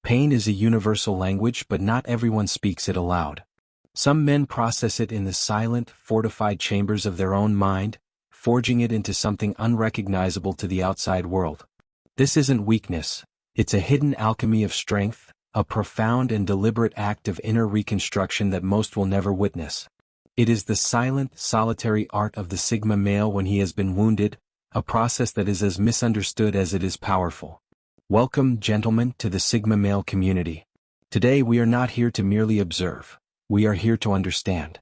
Pain is a universal language, but not everyone speaks it aloud. Some men process it in the silent, fortified chambers of their own mind, forging it into something unrecognizable to the outside world. This isn't weakness, it's a hidden alchemy of strength, a profound and deliberate act of inner reconstruction that most will never witness. It is the silent, solitary art of the Sigma male when he has been wounded, a process that is as misunderstood as it is powerful. Welcome, gentlemen, to the Sigma male community. Today we are not here to merely observe. We are here to understand.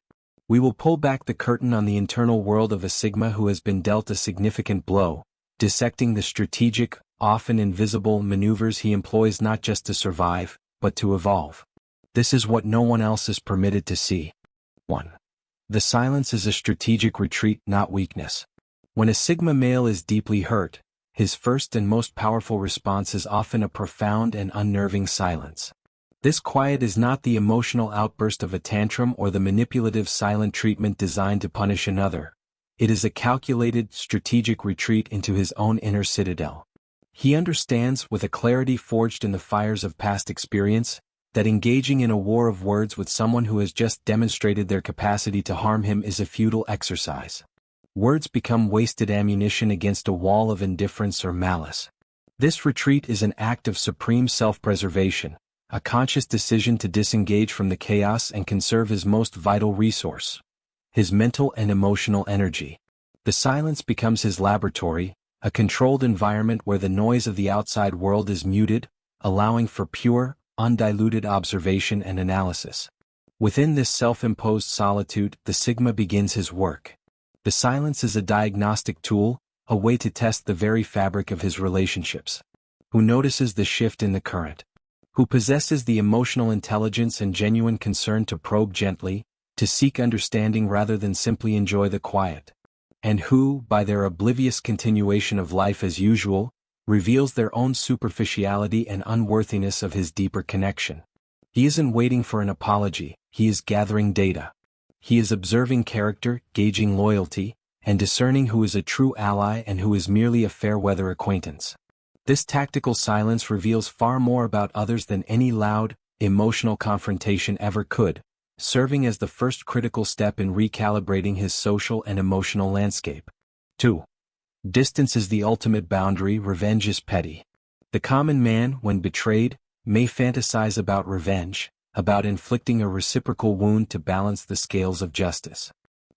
We will pull back the curtain on the internal world of a Sigma who has been dealt a significant blow, dissecting the strategic, often invisible maneuvers he employs not just to survive, but to evolve. This is what no one else is permitted to see. 1. The silence is a strategic retreat, not weakness. When a Sigma male is deeply hurt, his first and most powerful response is often a profound and unnerving silence. This quiet is not the emotional outburst of a tantrum or the manipulative silent treatment designed to punish another. It is a calculated, strategic retreat into his own inner citadel. He understands, with a clarity forged in the fires of past experience, that engaging in a war of words with someone who has just demonstrated their capacity to harm him is a futile exercise. Words become wasted ammunition against a wall of indifference or malice. This retreat is an act of supreme self-preservation, a conscious decision to disengage from the chaos and conserve his most vital resource, his mental and emotional energy. The silence becomes his laboratory, a controlled environment where the noise of the outside world is muted, allowing for pure, undiluted observation and analysis. Within this self-imposed solitude, the Sigma begins his work. The silence is a diagnostic tool, a way to test the very fabric of his relationships. Who notices the shift in the current? Who possesses the emotional intelligence and genuine concern to probe gently, to seek understanding rather than simply enjoy the quiet? And who, by their oblivious continuation of life as usual, reveals their own superficiality and unworthiness of his deeper connection? He isn't waiting for an apology, he is gathering data. He is observing character, gauging loyalty, and discerning who is a true ally and who is merely a fair-weather acquaintance. This tactical silence reveals far more about others than any loud, emotional confrontation ever could, serving as the first critical step in recalibrating his social and emotional landscape. 2. Distance is the ultimate boundary, revenge is petty. The common man, when betrayed, may fantasize about revenge, about inflicting a reciprocal wound to balance the scales of justice.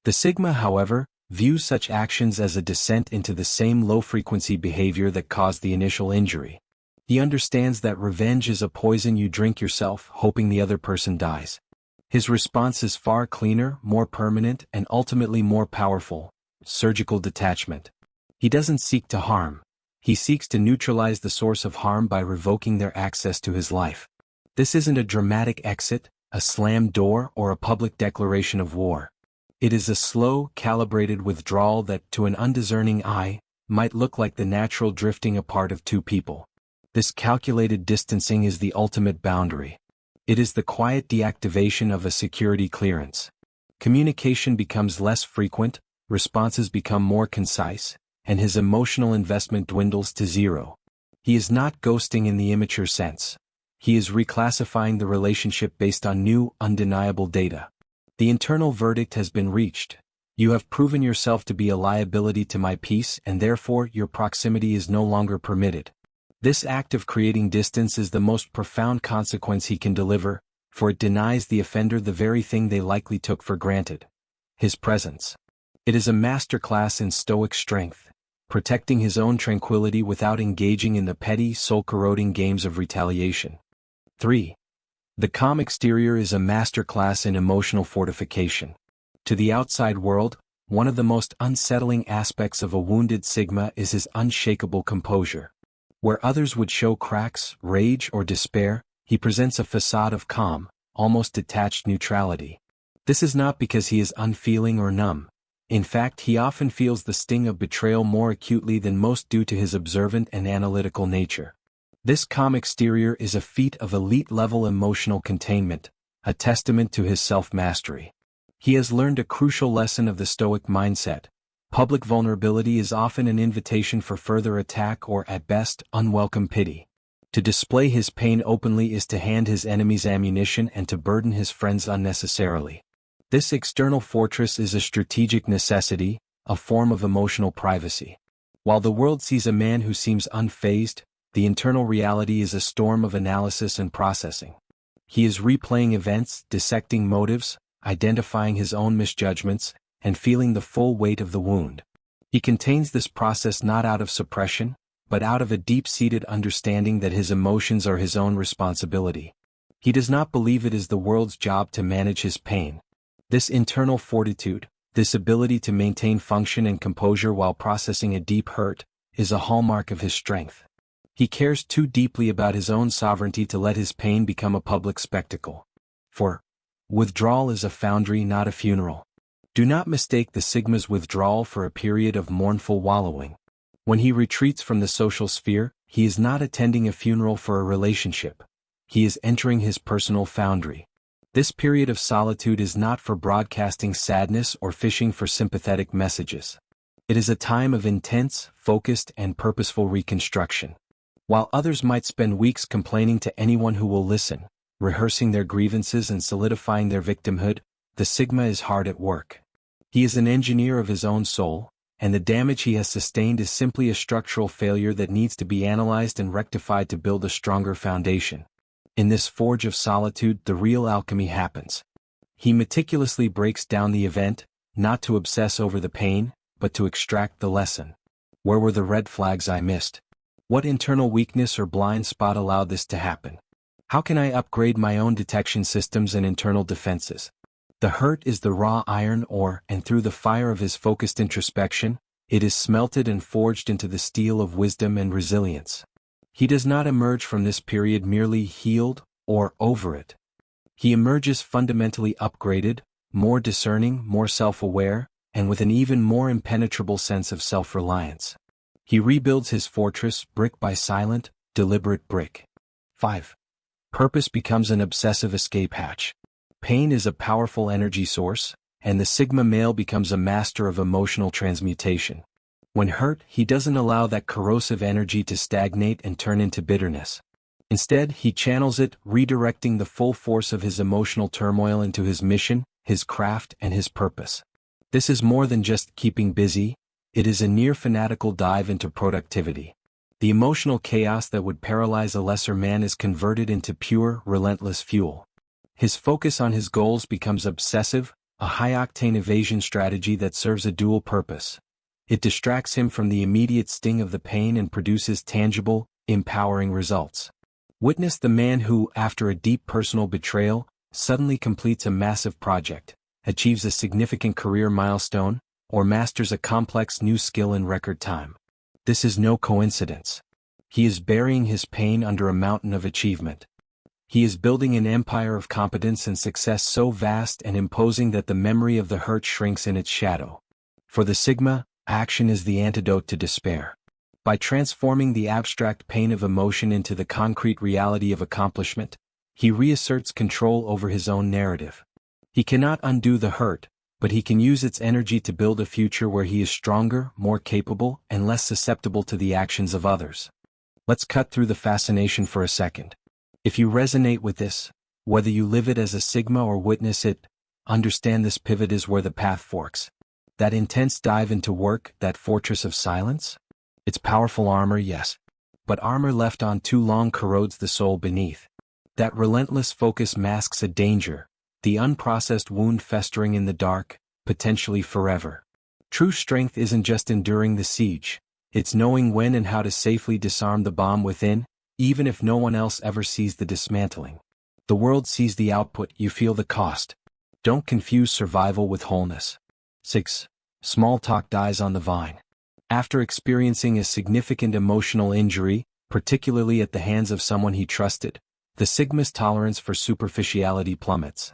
The Sigma, however, views such actions as a descent into the same low-frequency behavior that caused the initial injury. He understands that revenge is a poison you drink yourself, hoping the other person dies. His response is far cleaner, more permanent, and ultimately more powerful: surgical detachment. He doesn't seek to harm. He seeks to neutralize the source of harm by revoking their access to his life. This isn't a dramatic exit, a slammed door, or a public declaration of war. It is a slow, calibrated withdrawal that, to an undiscerning eye, might look like the natural drifting apart of two people. This calculated distancing is the ultimate boundary. It is the quiet deactivation of a security clearance. Communication becomes less frequent, responses become more concise, and his emotional investment dwindles to zero. He is not ghosting in the immature sense. He is reclassifying the relationship based on new, undeniable data. The internal verdict has been reached. You have proven yourself to be a liability to my peace, and therefore your proximity is no longer permitted. This act of creating distance is the most profound consequence he can deliver, for it denies the offender the very thing they likely took for granted: his presence. It is a masterclass in stoic strength, protecting his own tranquility without engaging in the petty, soul-corroding games of retaliation. 3. The calm exterior is a masterclass in emotional fortification. To the outside world, one of the most unsettling aspects of a wounded Sigma is his unshakable composure. Where others would show cracks, rage, or despair, he presents a facade of calm, almost detached neutrality. This is not because he is unfeeling or numb. In fact, he often feels the sting of betrayal more acutely than most due to his observant and analytical nature. This calm exterior is a feat of elite-level emotional containment, a testament to his self-mastery. He has learned a crucial lesson of the Stoic mindset. Public vulnerability is often an invitation for further attack or, at best, unwelcome pity. To display his pain openly is to hand his enemies ammunition and to burden his friends unnecessarily. This external fortress is a strategic necessity, a form of emotional privacy. While the world sees a man who seems unfazed, the internal reality is a storm of analysis and processing. He is replaying events, dissecting motives, identifying his own misjudgments, and feeling the full weight of the wound. He contains this process not out of suppression, but out of a deep-seated understanding that his emotions are his own responsibility. He does not believe it is the world's job to manage his pain. This internal fortitude, this ability to maintain function and composure while processing a deep hurt, is a hallmark of his strength. He cares too deeply about his own sovereignty to let his pain become a public spectacle. For withdrawal is a foundry, not a funeral. Do not mistake the Sigma's withdrawal for a period of mournful wallowing. When he retreats from the social sphere, he is not attending a funeral for a relationship. He is entering his personal foundry. This period of solitude is not for broadcasting sadness or fishing for sympathetic messages. It is a time of intense, focused, and purposeful reconstruction. While others might spend weeks complaining to anyone who will listen, rehearsing their grievances and solidifying their victimhood, the Sigma is hard at work. He is an engineer of his own soul, and the damage he has sustained is simply a structural failure that needs to be analyzed and rectified to build a stronger foundation. In this forge of solitude, the real alchemy happens. He meticulously breaks down the event, not to obsess over the pain, but to extract the lesson. Where were the red flags I missed? What internal weakness or blind spot allowed this to happen? How can I upgrade my own detection systems and internal defenses? The hurt is the raw iron ore, and through the fire of his focused introspection, it is smelted and forged into the steel of wisdom and resilience. He does not emerge from this period merely healed or over it. He emerges fundamentally upgraded, more discerning, more self-aware, and with an even more impenetrable sense of self-reliance. He rebuilds his fortress brick by silent, deliberate brick. 5. Purpose becomes an obsessive escape hatch. Pain is a powerful energy source, and the Sigma male becomes a master of emotional transmutation. When hurt, he doesn't allow that corrosive energy to stagnate and turn into bitterness. Instead, he channels it, redirecting the full force of his emotional turmoil into his mission, his craft, and his purpose. This is more than just keeping busy, it is a near fanatical dive into productivity. The emotional chaos that would paralyze a lesser man is converted into pure, relentless fuel. His focus on his goals becomes obsessive, a high-octane evasion strategy that serves a dual purpose. It distracts him from the immediate sting of the pain and produces tangible, empowering results. Witness the man who, after a deep personal betrayal, suddenly completes a massive project, achieves a significant career milestone, or masters a complex new skill in record time. This is no coincidence. He is burying his pain under a mountain of achievement. He is building an empire of competence and success so vast and imposing that the memory of the hurt shrinks in its shadow. For the Sigma, action is the antidote to despair. By transforming the abstract pain of emotion into the concrete reality of accomplishment, he reasserts control over his own narrative. He cannot undo the hurt, but he can use its energy to build a future where he is stronger, more capable, and less susceptible to the actions of others. Let's cut through the fascination for a second. If you resonate with this, whether you live it as a Sigma or witness it, understand this pivot is where the path forks. That intense dive into work, that fortress of silence? It's powerful armor, yes. But armor left on too long corrodes the soul beneath. That relentless focus masks a danger, the unprocessed wound festering in the dark, potentially forever. True strength isn't just enduring the siege, it's knowing when and how to safely disarm the bomb within, even if no one else ever sees the dismantling. The world sees the output, you feel the cost. Don't confuse survival with wholeness. 6. Small talk dies on the vine. After experiencing a significant emotional injury, particularly at the hands of someone he trusted, the Sigma's tolerance for superficiality plummets.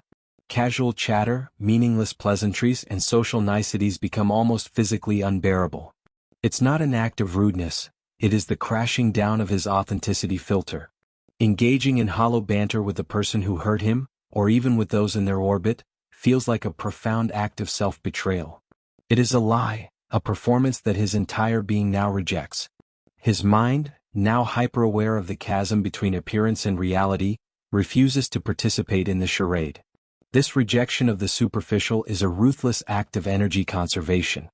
Casual chatter, meaningless pleasantries, and social niceties become almost physically unbearable. It's not an act of rudeness, it is the crashing down of his authenticity filter. Engaging in hollow banter with the person who hurt him, or even with those in their orbit, feels like a profound act of self-betrayal. It is a lie, a performance that his entire being now rejects. His mind, now hyper-aware of the chasm between appearance and reality, refuses to participate in the charade. This rejection of the superficial is a ruthless act of energy conservation.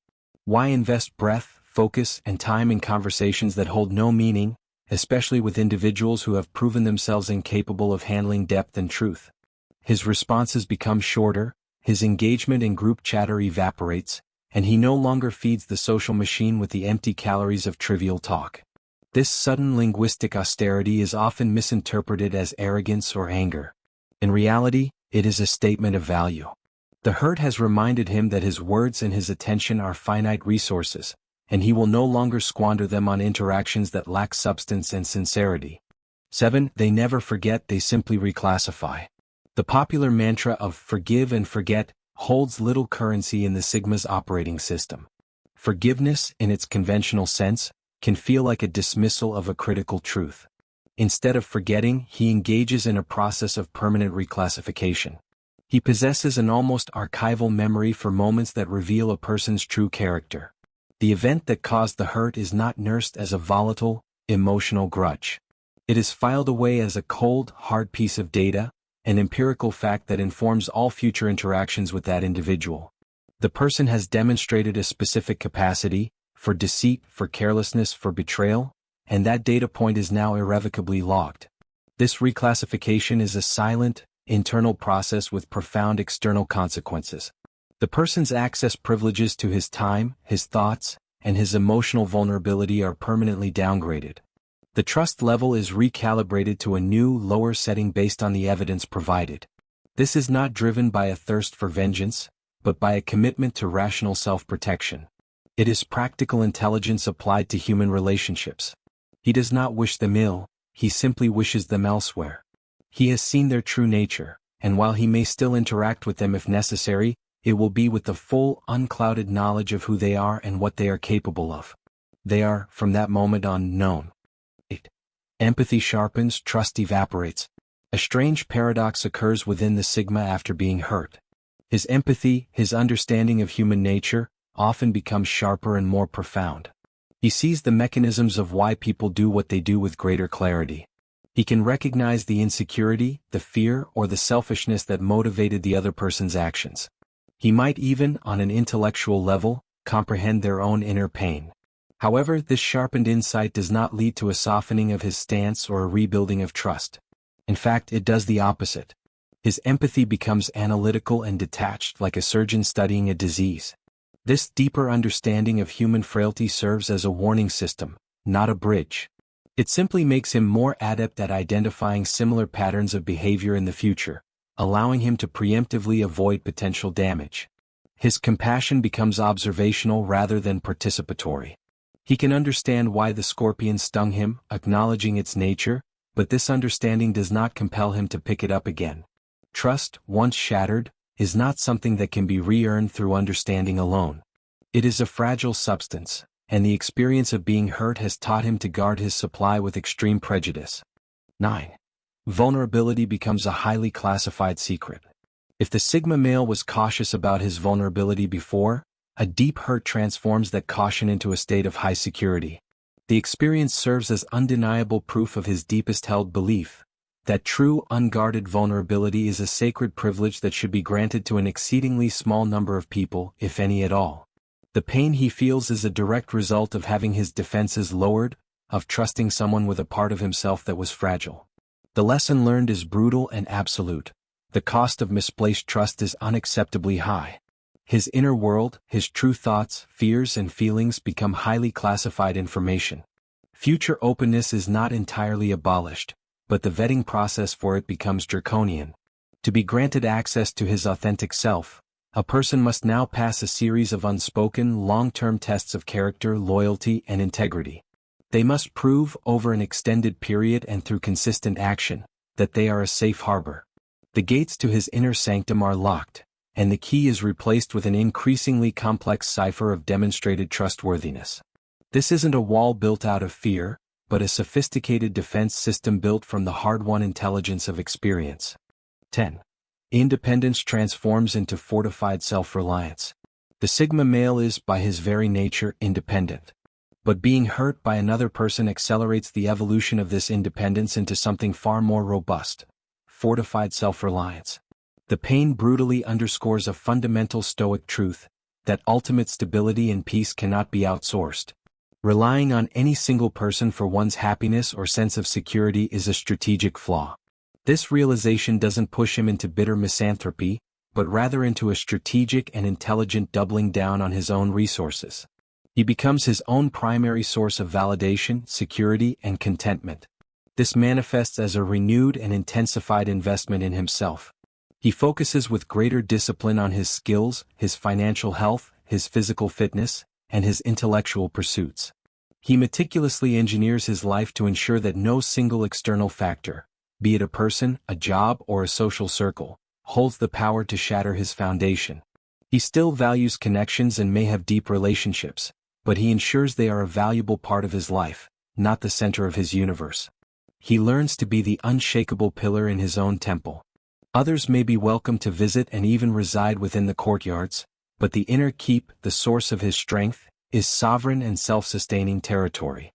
Why invest breath, focus, and time in conversations that hold no meaning, especially with individuals who have proven themselves incapable of handling depth and truth? His responses become shorter, his engagement in group chatter evaporates, and he no longer feeds the social machine with the empty calories of trivial talk. This sudden linguistic austerity is often misinterpreted as arrogance or anger. In reality, it is a statement of value. The hurt has reminded him that his words and his attention are finite resources, and he will no longer squander them on interactions that lack substance and sincerity. 7. They never forget, they simply reclassify. The popular mantra of forgive and forget holds little currency in the Sigma's operating system. Forgiveness, in its conventional sense, can feel like a dismissal of a critical truth. Instead of forgetting, he engages in a process of permanent reclassification. He possesses an almost archival memory for moments that reveal a person's true character. The event that caused the hurt is not nursed as a volatile, emotional grudge. It is filed away as a cold, hard piece of data, an empirical fact that informs all future interactions with that individual. The person has demonstrated a specific capacity, for deceit, for carelessness, for betrayal, and that data point is now irrevocably logged. This reclassification is a silent, internal process with profound external consequences. The person's access privileges to his time, his thoughts, and his emotional vulnerability are permanently downgraded. The trust level is recalibrated to a new, lower setting based on the evidence provided. This is not driven by a thirst for vengeance, but by a commitment to rational self-protection. It is practical intelligence applied to human relationships. He does not wish them ill, he simply wishes them elsewhere. He has seen their true nature, and while he may still interact with them if necessary, it will be with the full, unclouded knowledge of who they are and what they are capable of. They are, from that moment on, known. 8. Empathy sharpens, trust evaporates. A strange paradox occurs within the Sigma after being hurt. His empathy, his understanding of human nature, often becomes sharper and more profound. He sees the mechanisms of why people do what they do with greater clarity. He can recognize the insecurity, the fear, or the selfishness that motivated the other person's actions. He might even, on an intellectual level, comprehend their own inner pain. However, this sharpened insight does not lead to a softening of his stance or a rebuilding of trust. In fact, it does the opposite. His empathy becomes analytical and detached, like a surgeon studying a disease. This deeper understanding of human frailty serves as a warning system, not a bridge. It simply makes him more adept at identifying similar patterns of behavior in the future, allowing him to preemptively avoid potential damage. His compassion becomes observational rather than participatory. He can understand why the scorpion stung him, acknowledging its nature, but this understanding does not compel him to pick it up again. Trust, once shattered, is not something that can be re-earned through understanding alone. It is a fragile substance, and the experience of being hurt has taught him to guard his supply with extreme prejudice. 9. Vulnerability becomes a highly classified secret. If the Sigma male was cautious about his vulnerability before, a deep hurt transforms that caution into a state of high security. The experience serves as undeniable proof of his deepest held belief, that true unguarded vulnerability is a sacred privilege that should be granted to an exceedingly small number of people, if any at all. The pain he feels is a direct result of having his defenses lowered, of trusting someone with a part of himself that was fragile. The lesson learned is brutal and absolute. The cost of misplaced trust is unacceptably high. His inner world, his true thoughts, fears, and feelings become highly classified information. Future openness is not entirely abolished, but the vetting process for it becomes draconian. To be granted access to his authentic self, a person must now pass a series of unspoken, long-term tests of character, loyalty, and integrity. They must prove, over an extended period and through consistent action, that they are a safe harbor. The gates to his inner sanctum are locked, and the key is replaced with an increasingly complex cipher of demonstrated trustworthiness. This isn't a wall built out of fear, but a sophisticated defense system built from the hard-won intelligence of experience. 10. Independence transforms into fortified self-reliance. The Sigma male is, by his very nature, independent. But being hurt by another person accelerates the evolution of this independence into something far more robust: fortified self-reliance. The pain brutally underscores a fundamental Stoic truth, that ultimate stability and peace cannot be outsourced. Relying on any single person for one's happiness or sense of security is a strategic flaw. This realization doesn't push him into bitter misanthropy, but rather into a strategic and intelligent doubling down on his own resources. He becomes his own primary source of validation, security, and contentment. This manifests as a renewed and intensified investment in himself. He focuses with greater discipline on his skills, his financial health, his physical fitness, and his intellectual pursuits. He meticulously engineers his life to ensure that no single external factor, be it a person, a job, or a social circle, holds the power to shatter his foundation. He still values connections and may have deep relationships, but he ensures they are a valuable part of his life, not the center of his universe. He learns to be the unshakable pillar in his own temple. Others may be welcome to visit and even reside within the courtyards, but the inner keep, the source of his strength, is sovereign and self-sustaining territory.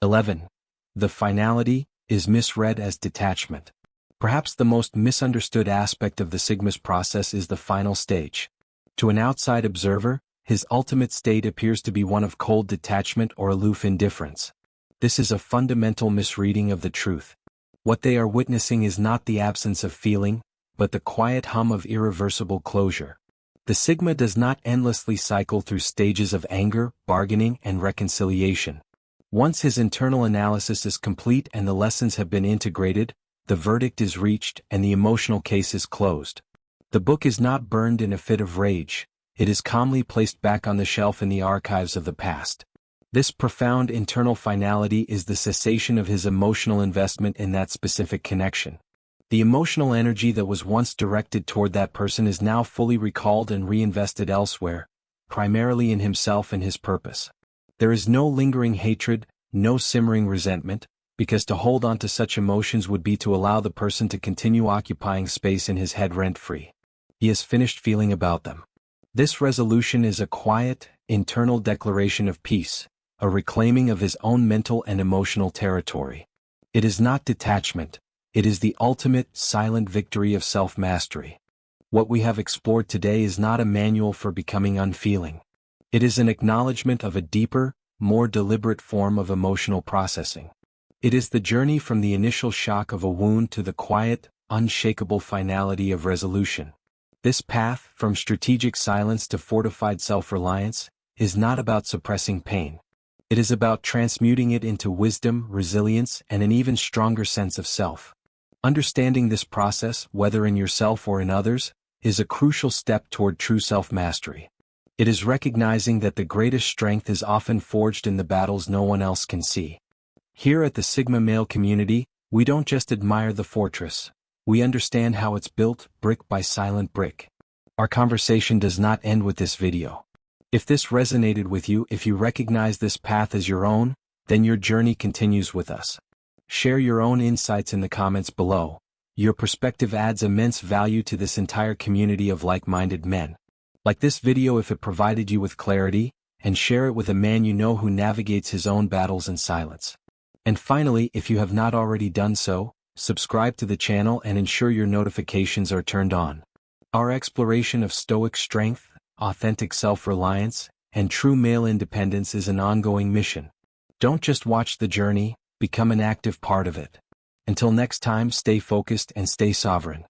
11. The finality is misread as detachment. Perhaps the most misunderstood aspect of the Sigma's process is the final stage. To an outside observer, his ultimate state appears to be one of cold detachment or aloof indifference. This is a fundamental misreading of the truth. What they are witnessing is not the absence of feeling, but the quiet hum of irreversible closure. The Sigma does not endlessly cycle through stages of anger, bargaining, and reconciliation. Once his internal analysis is complete and the lessons have been integrated, the verdict is reached and the emotional case is closed. The book is not burned in a fit of rage, it is calmly placed back on the shelf in the archives of the past. This profound internal finality is the cessation of his emotional investment in that specific connection. The emotional energy that was once directed toward that person is now fully recalled and reinvested elsewhere, primarily in himself and his purpose. There is no lingering hatred, no simmering resentment, because to hold on to such emotions would be to allow the person to continue occupying space in his head rent-free. He has finished feeling about them. This resolution is a quiet, internal declaration of peace, a reclaiming of his own mental and emotional territory. It is not detachment. It is the ultimate, silent victory of self-mastery. What we have explored today is not a manual for becoming unfeeling. It is an acknowledgement of a deeper, more deliberate form of emotional processing. It is the journey from the initial shock of a wound to the quiet, unshakable finality of resolution. This path, from strategic silence to fortified self-reliance, is not about suppressing pain. It is about transmuting it into wisdom, resilience, and an even stronger sense of self. Understanding this process, whether in yourself or in others, is a crucial step toward true self-mastery. It is recognizing that the greatest strength is often forged in the battles no one else can see. Here at the Sigma Male community, we don't just admire the fortress. We understand how it's built, brick by silent brick. Our conversation does not end with this video. If this resonated with you, if you recognize this path as your own, then your journey continues with us. Share your own insights in the comments below. Your perspective adds immense value to this entire community of like-minded men. Like this video if it provided you with clarity, and share it with a man you know who navigates his own battles in silence. And finally, if you have not already done so, subscribe to the channel and ensure your notifications are turned on. Our exploration of Stoic strength, authentic self-reliance, and true male independence is an ongoing mission. Don't just watch the journey, become an active part of it. Until next time, stay focused and stay sovereign.